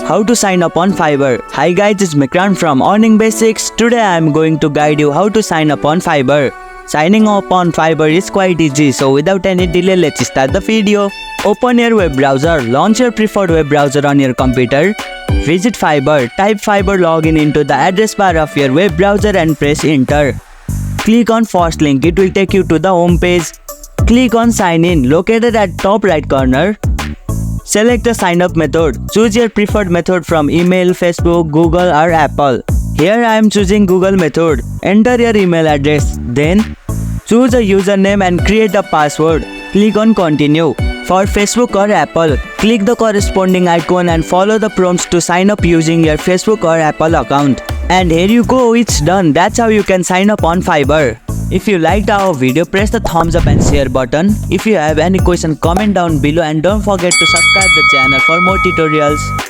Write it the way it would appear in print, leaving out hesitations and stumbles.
How to sign up on Fiverr. Hi guys, it's Mikran from Earning Basics. Today I am going to guide you how to sign up on Fiverr. Signing up on Fiverr is quite easy, so without any delay, let's start the video. Open your web browser. Launch your preferred web browser on your computer. Visit Fiverr. Type Fiverr login into the address bar of your web browser and press enter. Click on first link. It will take you to the home page. Click on sign in located at top right corner. Select the sign up method. Choose your preferred method from email, Facebook, Google or Apple. Here I am choosing Google method. Enter your email address. Then choose a username and create a password. Click on continue. For Facebook or Apple, click the corresponding icon and follow the prompts to sign up using your Facebook or Apple account. And here you go, it's done. That's how you can sign up on Fiverr. If you liked our video, press the thumbs up and share button. If you have any question, comment down below and don't forget to subscribe the channel for more tutorials.